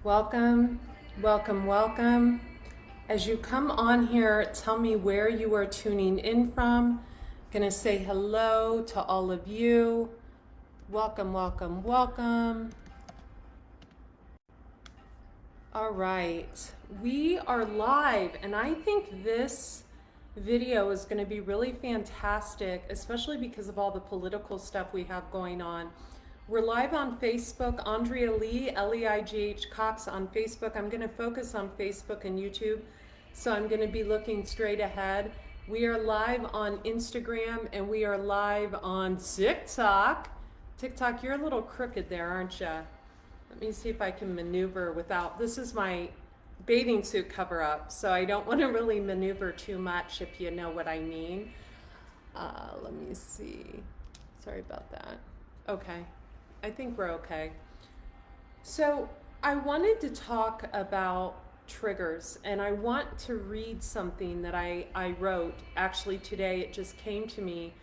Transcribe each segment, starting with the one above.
Welcome, welcome, welcome. As you come on here, tell me where you are tuning in from. I'm going to say hello to all of you. Welcome, welcome, welcome. All right, we are live, and I think this video is going to be really fantastic, especially because of all the political stuff we have going on. We're live on Facebook, Andrea Lee, 𝗟𝗲𝗁𝐺 on Facebook. I'm going to focus on Facebook and YouTube, so I'm going to be looking straight ahead. We are live on Instagram, and we are live on TikTok. TikTok, you're a little crooked there, aren't you? Let me see if I can maneuver without, this is my bathing suit cover up, so I don't want to really maneuver too much, if you know what I mean. Let me see. Sorry about that. Okay. I think we're okay. So I wanted to talk about triggers, and I want to read something that I wrote. Actually, today it just came to me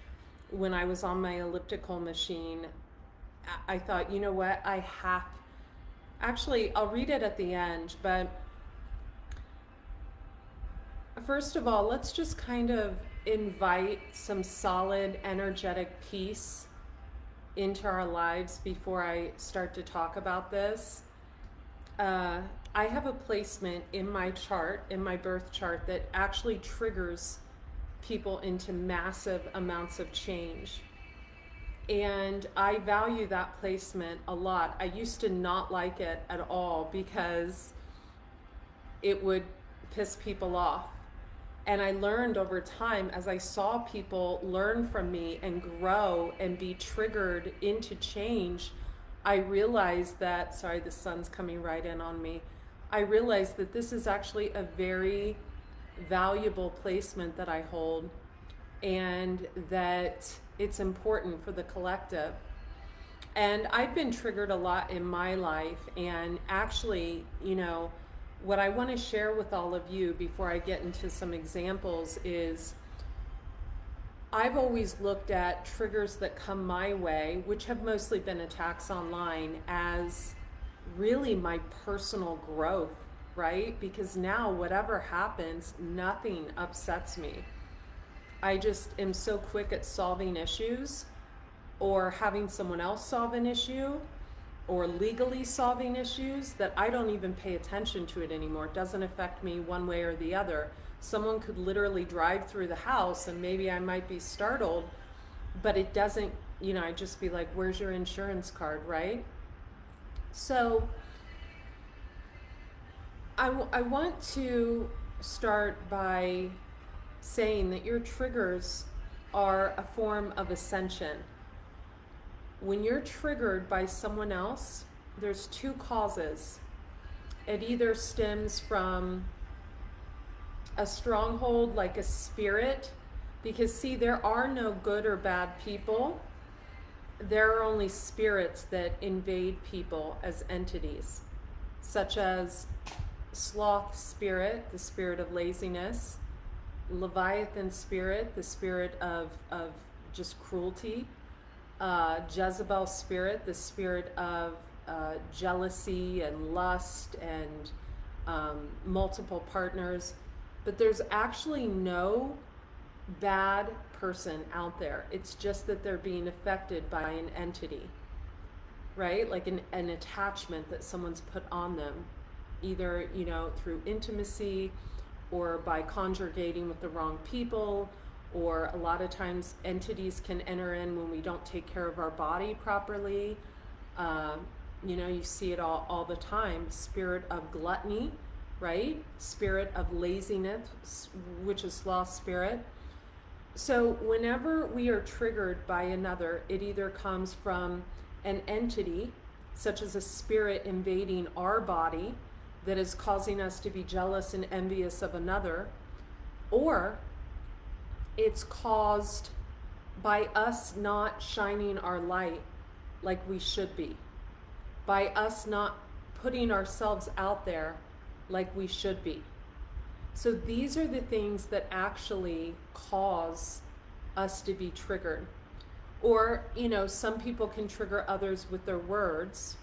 when I was on my elliptical machine. I thought, you know what, actually, I'll read it at the end, but first of all, let's just kind of invite some solid, energetic peace into our lives before I start to talk about this. I have a placement in my chart, in my birth chart, that actually triggers people into massive amounts of change. And I value that placement a lot. I used to not like it at all because it would piss people off. And I learned over time, as I saw people learn from me and grow and be triggered into change, I realized that, sorry, the sun's coming right in on me. I realized that this is actually a very valuable placement that I hold, and that it's important for the collective. And I've been triggered a lot in my life, and actually, you know, what I want to share with all of you before I get into some examples is I've always looked at triggers that come my way, which have mostly been attacks online, as really my personal growth, right? Because now whatever happens, nothing upsets me. I just am so quick at solving issues, or having someone else solve an issue, or legally solving issues, that I don't even pay attention to it anymore. It doesn't affect me one way or the other. Someone could literally drive through the house and maybe I might be startled, but it doesn't, you know, I'd just be like, where's your insurance card, right? So I want to start by saying that your triggers are a form of ascension. When you're triggered by someone else, there's two causes. It either stems from a stronghold, like a spirit, because see, there are no good or bad people. There are only spirits that invade people as entities, such as sloth spirit, the spirit of laziness, Leviathan spirit, the spirit of just cruelty, Jezebel spirit, the spirit of jealousy and lust and multiple partners. But there's actually no bad person out there. It's just that they're being affected by an entity, right? Like an attachment that someone's put on them, either, you know, through intimacy or by conjugating with the wrong people. Or a lot of times entities can enter in when we don't take care of our body properly. You know, you see it all the time. Spirit of gluttony, right? Spirit of laziness, which is sloth spirit. So whenever we are triggered by another, it either comes from an entity, such as a spirit invading our body that is causing us to be jealous and envious of another, or it's caused by us not shining our light like we should be, by us not putting ourselves out there like we should be. So these are the things that actually cause us to be triggered. Or, you know, some people can trigger others with their words.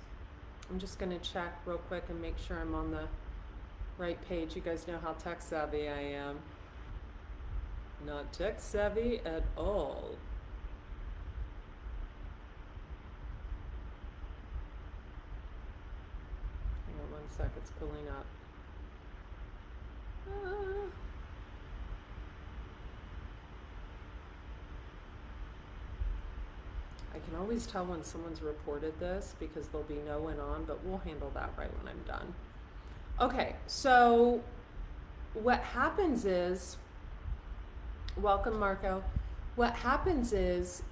I'm just going to check real quick and make sure I'm on the right page. You guys know how tech savvy I am. Not tech savvy at all. Hang on 1 sec, it's pulling up. I can always tell when someone's reported this because there'll be no one on, but we'll handle that right when I'm done. Okay, so what happens is, welcome Marco, what happens is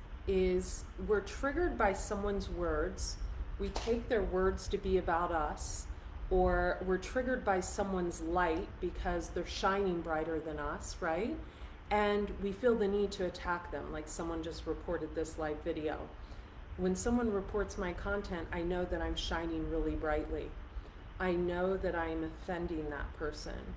we're triggered by someone's words, we take their words to be about us, or we're triggered by someone's light because they're shining brighter than us, right? And we feel the need to attack them, like someone just reported this live video. When someone reports my content, I know that I'm shining really brightly. I know that I'm offending that person.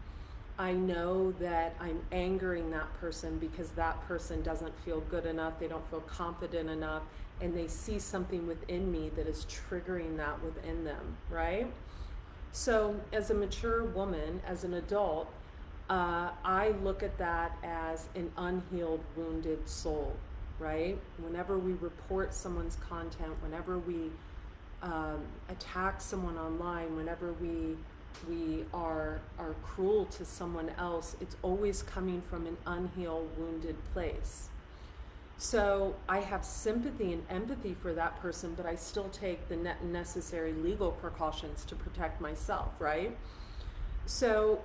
I know that I'm angering that person because that person doesn't feel good enough, they don't feel confident enough, and they see something within me that is triggering that within them, right? So as a mature woman, as an adult, I look at that as an unhealed, wounded soul, right? Whenever we report someone's content, whenever we attack someone online, whenever we are cruel to someone else, it's always coming from an unhealed, wounded place. So I have sympathy and empathy for that person, but I still take the necessary legal precautions to protect myself, right? So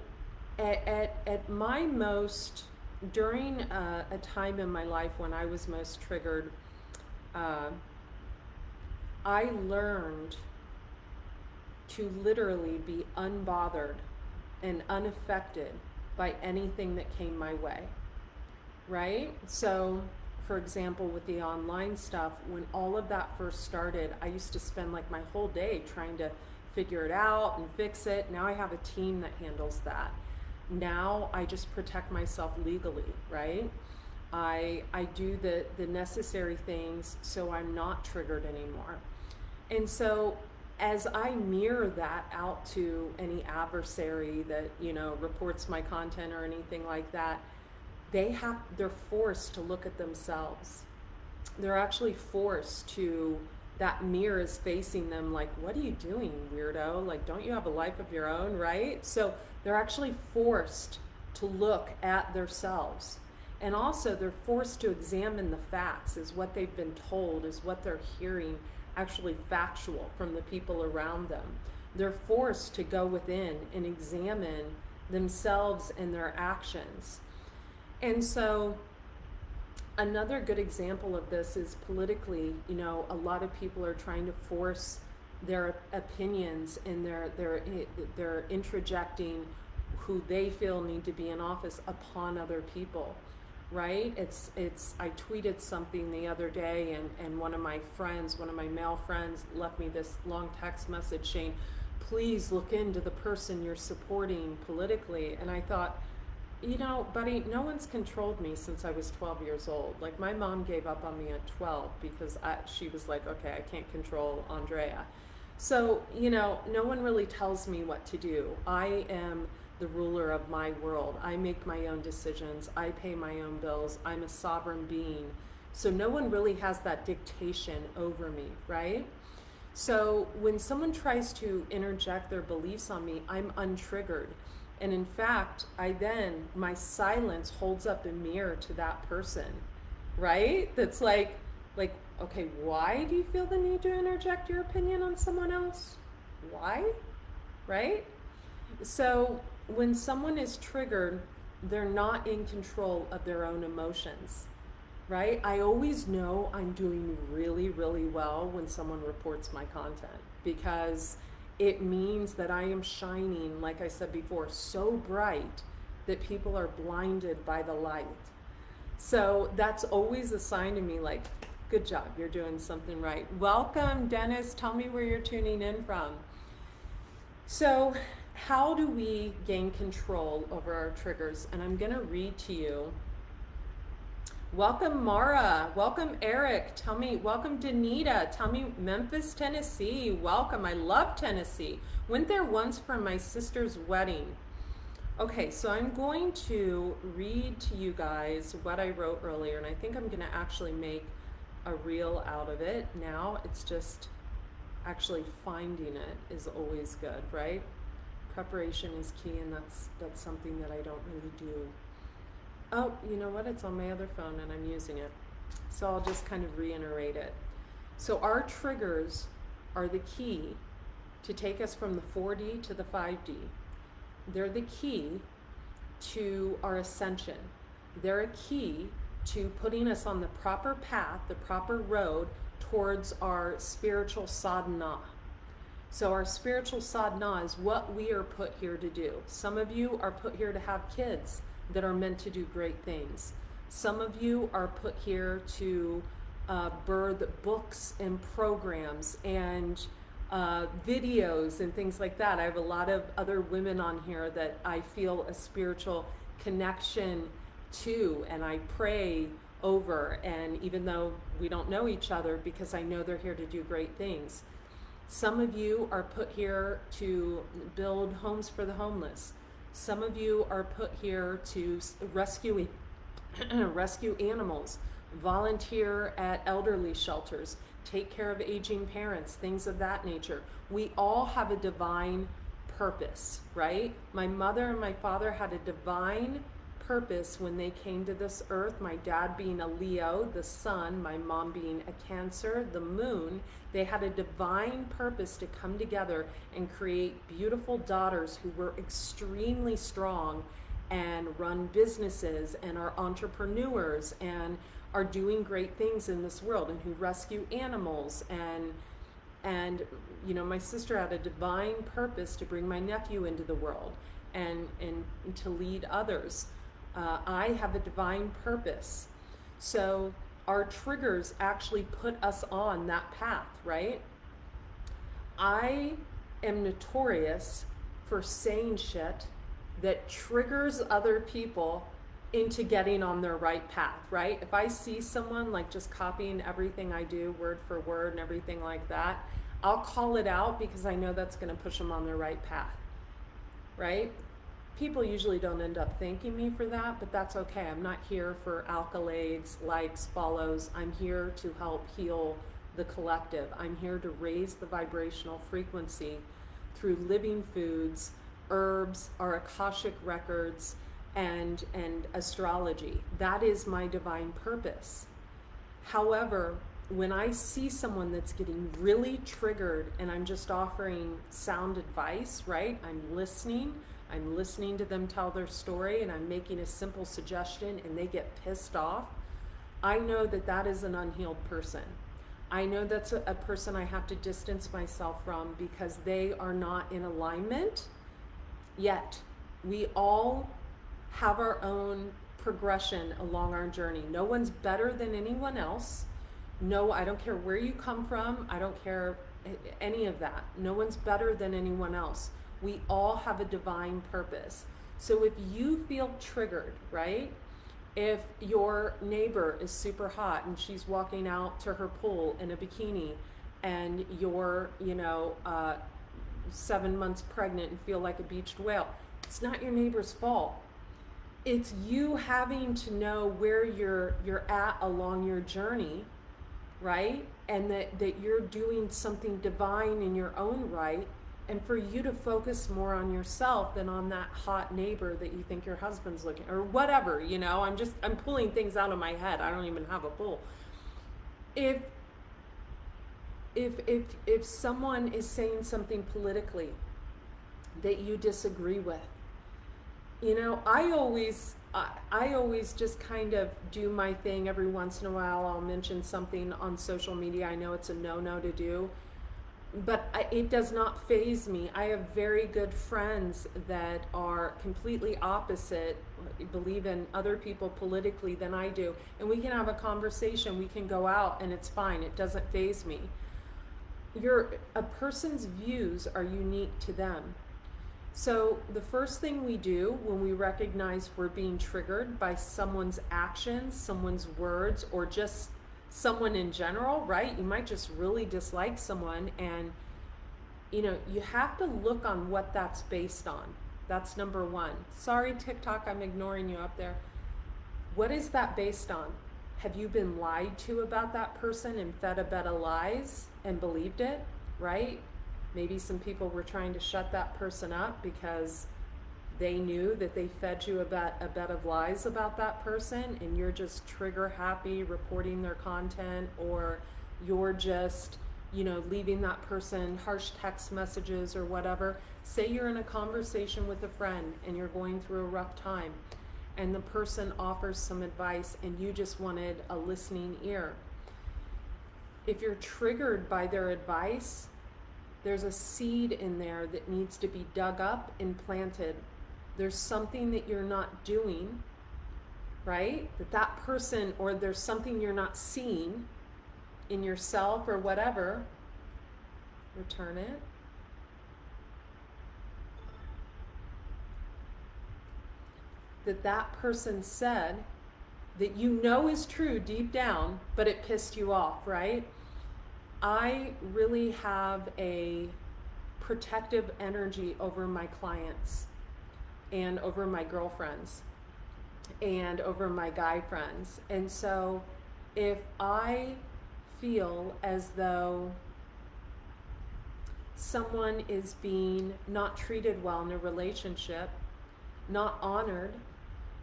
at my most, during a time in my life when I was most triggered, I learned to literally be unbothered and unaffected by anything that came my way, right? So, for example, with the online stuff, when all of that first started, I used to spend like my whole day trying to figure it out and fix it. Now I have a team that handles that. Now I just protect myself legally, right? I do the necessary things so I'm not triggered anymore. And so as I mirror that out to any adversary that, you know, reports my content or anything like that, they're forced to look at themselves. They're actually forced to, that mirror is facing them like, what are you doing, weirdo? Like, don't you have a life of your own, right? So they're actually forced to look at themselves. And also they're forced to examine the facts. Is what they've been told, is what they're hearing actually factual from the people around them. They're forced to go within and examine themselves and their actions. And so another good example of this is politically, you know, a lot of people are trying to force their opinions, and they're introjecting who they feel need to be in office upon other people, right? I tweeted something the other day, and one of my male friends left me this long text message saying, please look into the person you're supporting politically. And I thought, you know, buddy, no one's controlled me since I was 12 years old. Like, my mom gave up on me at 12 because she was like, okay, I can't control Andrea. So, you know, no one really tells me what to do. I am the ruler of my world. I make my own decisions. I pay my own bills. I'm a sovereign being. So no one really has that dictation over me, right? So when someone tries to interject their beliefs on me, I'm untriggered. And in fact, my silence holds up a mirror to that person, right? That's like, okay, why do you feel the need to interject your opinion on someone else? Why? Right? So when someone is triggered, they're not in control of their own emotions, right? I always know I'm doing really, really well when someone reports my content, because it means that I am shining, like I said before, so bright that people are blinded by the light. So that's always a sign to me, like, good job, you're doing something right. Welcome, Dennis. Tell me where you're tuning in from. So how do we gain control over our triggers? And I'm going to read to you Welcome Mara, welcome Eric, tell me, welcome Danita, tell me Memphis, Tennessee, welcome, I love Tennessee. Went there once for my sister's wedding. Okay, so I'm going to read to you guys what I wrote earlier, and I think I'm gonna actually make a reel out of it. Now it's just actually finding it is always good, right? Preparation is key, and that's something that I don't really do. Oh, you know what? It's on my other phone and I'm using it. So I'll just kind of reiterate it. So our triggers are the key to take us from the 4D to the 5D. They're the key to our ascension. They're a key to putting us on the proper path, the proper road towards our spiritual sadhana. So our spiritual sadhana is what we are put here to do. Some of you are put here to have kids that are meant to do great things. Some of you are put here to birth books and programs and videos and things like that. I have a lot of other women on here that I feel a spiritual connection to, and I pray over, and even though we don't know each other, because I know they're here to do great things. Some of you are put here to build homes for the homeless. Some of you are put here to rescue animals, volunteer at elderly shelters, take care of aging parents, things of that nature. We all have a divine purpose, right? My mother and my father had a divine purpose when they came to this earth. My dad being a Leo, the sun, my mom being a Cancer, the moon. They had a divine purpose to come together and create beautiful daughters who were extremely strong and run businesses and are entrepreneurs and are doing great things in this world, and who rescue animals. And you know, my sister had a divine purpose to bring my nephew into the world and to lead others. I have a divine purpose. So our triggers actually put us on that path, right? I am notorious for saying shit that triggers other people into getting on their right path, right? If I see someone like just copying everything I do word for word and everything like that, I'll call it out because I know that's going to push them on their right path, right? People usually don't end up thanking me for that, but that's okay. I'm not here for accolades, likes, follows. I'm here to help heal the collective. I'm here to raise the vibrational frequency through living foods, herbs, our Akashic records, and astrology. That is my divine purpose. However, when I see someone that's getting really triggered and I'm just offering sound advice, right? I'm listening to them tell their story, and I'm making a simple suggestion and they get pissed off. I know that that is an unhealed person. I know that's a person I have to distance myself from because they are not in alignment yet. We all have our own progression along our journey. No one's better than anyone else. No, I don't care where you come from. I don't care any of that. No one's better than anyone else. We all have a divine purpose. So if you feel triggered, right? If your neighbor is super hot and she's walking out to her pool in a bikini, and you're, 7 months pregnant and feel like a beached whale, it's not your neighbor's fault. It's you having to know where you're at along your journey, right? And that you're doing something divine in your own right, and for you to focus more on yourself than on that hot neighbor that you think your husband's looking, or whatever, I'm pulling things out of my head. I don't even have a pool. If someone is saying something politically that you disagree with, I always just kind of do my thing. Every once in a while I'll mention something on social media. I know it's a no-no to do, but it does not faze me. I have very good friends that are completely opposite, believe in other people politically than I do, and we can have a conversation. We can go out and it's fine. It doesn't faze me. A person's views are unique to them. So the first thing we do when we recognize we're being triggered by someone's actions, someone's words, or just someone in general, right? You might just really dislike someone, and you have to look on what that's based on. That's number one. Sorry, TikTok, I'm ignoring you up there. What is that based on? Have you been lied to about that person and fed a bed of lies and believed it, right? Maybe some people were trying to shut that person up because they knew that they fed you a bed of lies about that person, and you're just trigger happy reporting their content, or you're just, leaving that person harsh text messages or whatever. Say you're in a conversation with a friend and you're going through a rough time, and the person offers some advice and you just wanted a listening ear. If you're triggered by their advice, there's a seed in there that needs to be dug up and planted. There's something that you're not doing, right? That person, or there's something you're not seeing in yourself or whatever. Return it. That person said that is true deep down, but it pissed you off, right? I really have a protective energy over my clients and over my girlfriends and over my guy friends. And so if I feel as though someone is being not treated well in a relationship, not honored,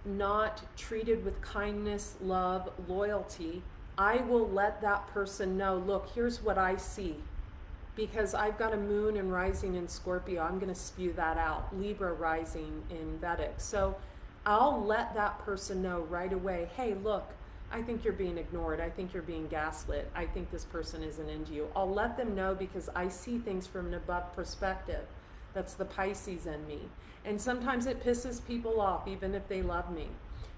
not treated with kindness, love, loyalty, I will let that person know, look, here's what I see. Because I've got a moon and rising in Scorpio, I'm going to spew that out. Libra rising in Vedic. So I'll let that person know right away, hey, look, I think you're being ignored. I think you're being gaslit. I think this person isn't into you. I'll let them know because I see things from an above perspective. That's the Pisces in me. And sometimes it pisses people off, even if they love me.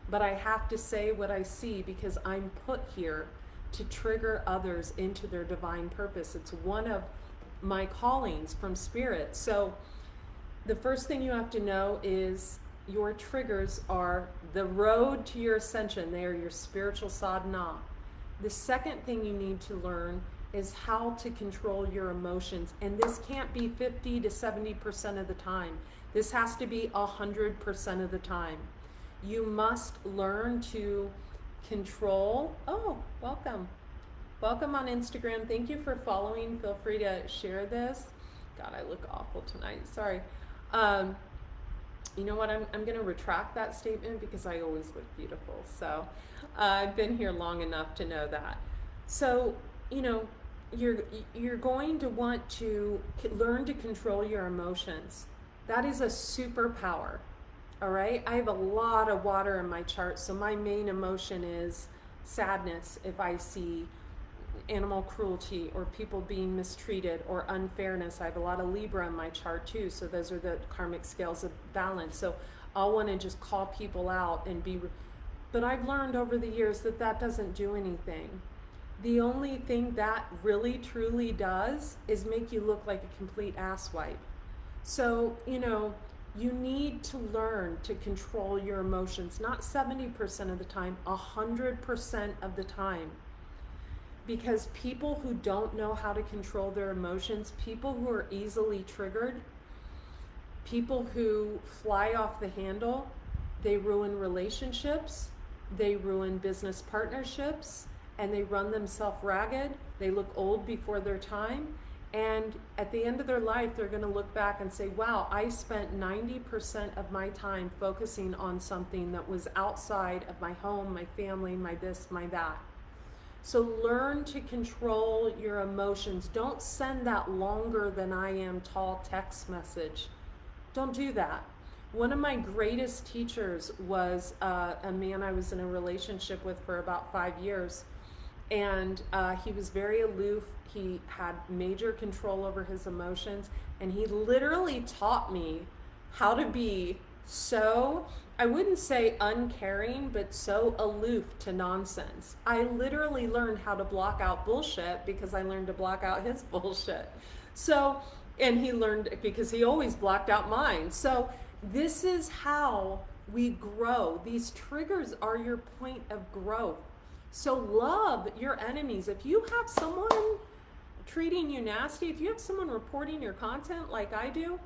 But I have to say what I see because I'm put here to trigger others into their divine purpose. It's one of my callings from Spirit. So the first thing you have to know is your triggers are the road to your ascension. They are your spiritual sadhana. The second thing you need to learn is how to control your emotions. And this can't be 50 to 70% of the time. This has to be 100% of the time. You must learn to control. Oh, welcome. Welcome on Instagram. Thank you for following. Feel free to share this. God, I look awful tonight. Sorry. You know what? I'm going to retract that statement because I always look beautiful. So I've been here long enough to know that. So, you're going to want to learn to control your emotions. That is a superpower. All right, I have a lot of water in my chart, so my main emotion is sadness if I see animal cruelty or people being mistreated or unfairness. I have a lot of Libra in my chart too, so those are the karmic scales of balance. So I'll want to just call people out and but I've learned over the years that doesn't do anything. The only thing that really truly does is make you look like a complete asswipe. So, you need to learn to control your emotions, not 70% of the time, 100% of the time. Because people who don't know how to control their emotions, people who are easily triggered, people who fly off the handle, they ruin relationships, they ruin business partnerships, and they run themselves ragged. They look old before their time. And at the end of their life, they're going to look back and say, wow, I spent 90% of my time focusing on something that was outside of my home, my family, my this, my that. So learn to control your emotions. Don't send that longer than I am tall text message. Don't do that. One of my greatest teachers was a man I was in a relationship with for about 5 years. And he was very aloof. He had major control over his emotions. And he literally taught me how to be so, I wouldn't say uncaring, but so aloof to nonsense. I literally learned how to block out bullshit because I learned to block out his bullshit. So And he learned because he always blocked out mine. So this is how we grow. These triggers are your point of growth. So love your enemies. If you have someone treating you nasty, if you have someone reporting your content like I do,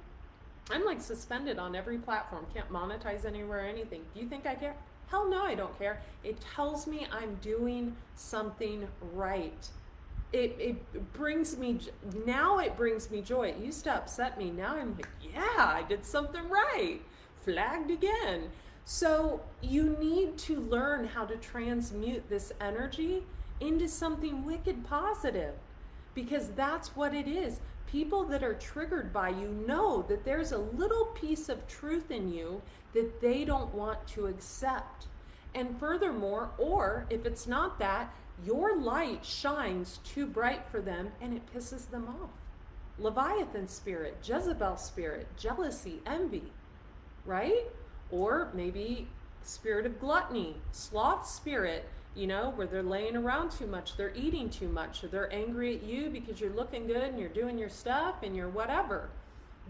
I'm like suspended on every platform, can't monetize anywhere or anything. Do you think I care? Hell no, I don't care. It tells me I'm doing something right. It brings me, now it brings me joy. It used to upset me. Now I'm like, yeah, I did something right. Flagged again. So you need to learn how to transmute this energy into something wicked positive, because that's what it is. People that are triggered by you know that there's a little piece of truth in you that they don't want to accept. And furthermore, or if it's not that, your light shines too bright for them and it pisses them off. Leviathan spirit, Jezebel spirit, jealousy, envy, right? Or maybe spirit of gluttony, sloth spirit, you know, where they're laying around too much, they're eating too much, or they're angry at you because you're looking good and you're doing your stuff and you're whatever.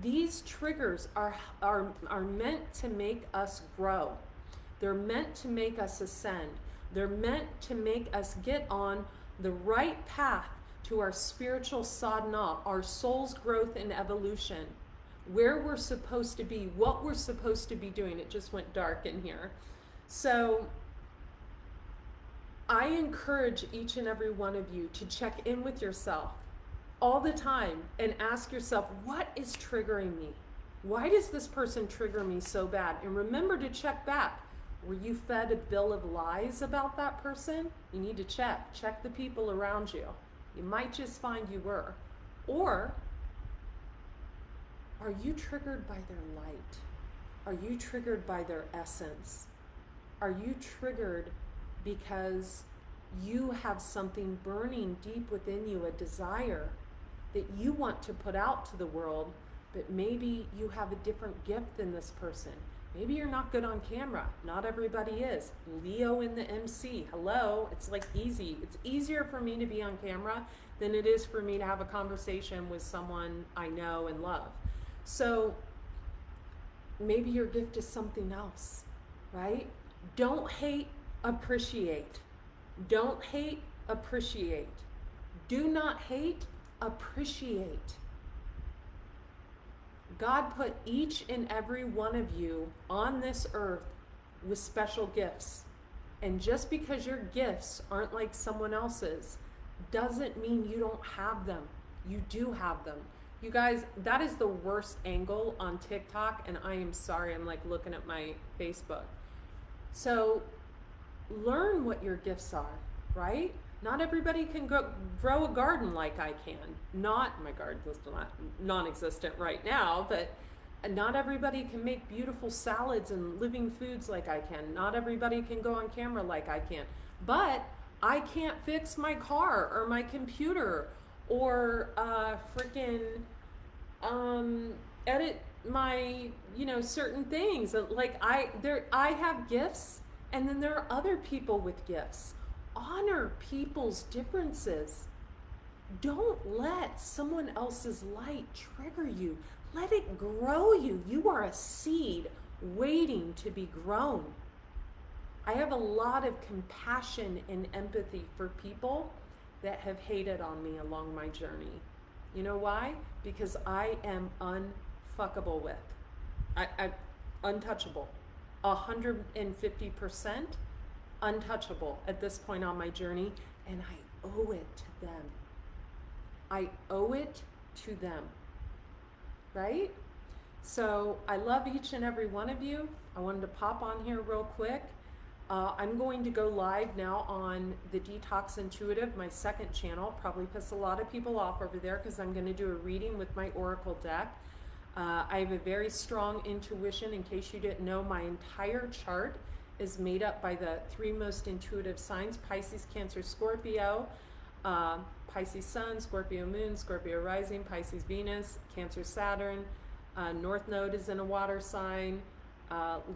These triggers are meant to make us grow. They're meant to make us ascend. They're meant to make us get on the right path to our spiritual sadhana, our soul's growth and evolution, where we're supposed to be, what we're supposed to be doing. It just went dark in here. So I encourage each and every one of you to check in with yourself all the time and ask yourself, what is triggering me? Why does this person trigger me so bad? And remember to check back. Were you fed a bill of lies about that person? You need to check. Check the people around you. You might just find you were. Or are you triggered by their light? Are you triggered by their essence? Are you triggered because you have something burning deep within you, a desire that you want to put out to the world, but maybe you have a different gift than this person? Maybe you're not good on camera. Not everybody is. Leo in the MC. Hello. It's like easy. It's easier for me to be on camera than it is for me to have a conversation with someone I know and love. So maybe your gift is something else, right? Don't hate, appreciate. Don't hate, appreciate. Do not hate, appreciate. God put each and every one of you on this earth with special gifts. And just because your gifts aren't like someone else's doesn't mean you don't have them. You do have them. You guys, that is the worst angle on TikTok, and I am sorry, I'm like looking at my Facebook. So learn what your gifts are, right? Not everybody can grow a garden like I can. Not, my garden's not non-existent right now, but not everybody can make beautiful salads and living foods like I can. Not everybody can go on camera like I can. But I can't fix my car or my computer or freaking edit my, certain things. Like I have gifts, and then there are other people with gifts. Honor people's differences. Don't let someone else's light trigger you. Let it grow you. You are a seed waiting to be grown. I have a lot of compassion and empathy for people that have hated on me along my journey. You know why? Because I am unfuckable with. I'm untouchable. 150% untouchable at this point on my journey, and I owe it to them. I owe it to them, right? So I love each and every one of you. I wanted to pop on here real quick. I'm going to go live now on the Detox Intuitive, my second channel. Probably piss a lot of people off over there because I'm going to do a reading with my Oracle deck. I have a very strong intuition. In case you didn't know, my entire chart is made up by the three most intuitive signs: Pisces, Cancer, Scorpio, Pisces Sun, Scorpio Moon, Scorpio Rising, Pisces Venus, Cancer Saturn, North Node is in a water sign,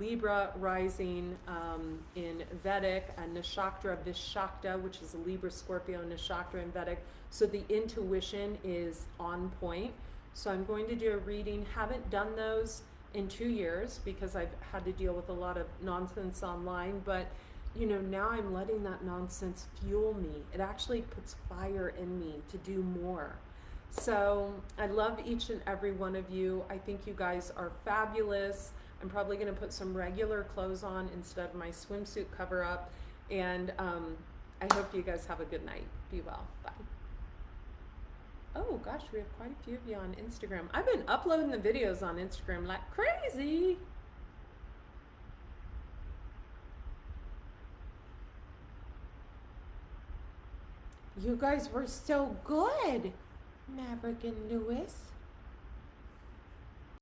Libra Rising in Vedic, 𝗍𝗵𝗲, which is a Libra, Scorpio, 𝗍𝗵𝗲 in Vedic. So the intuition is on point. So I'm going to do a reading. Haven't done those in 2 years because I've had to deal with a lot of nonsense online, but you know, now I'm letting that nonsense fuel me. It actually puts fire in me to do more. So I love each and every one of you. I think you guys are fabulous. I'm probably going to put some regular clothes on instead of my swimsuit cover up. And I hope you guys have a good night. Be well. Bye. Oh gosh, we have quite a few of you on Instagram. I've been uploading the videos on Instagram like crazy. You guys were so good, Maverick and Lewis.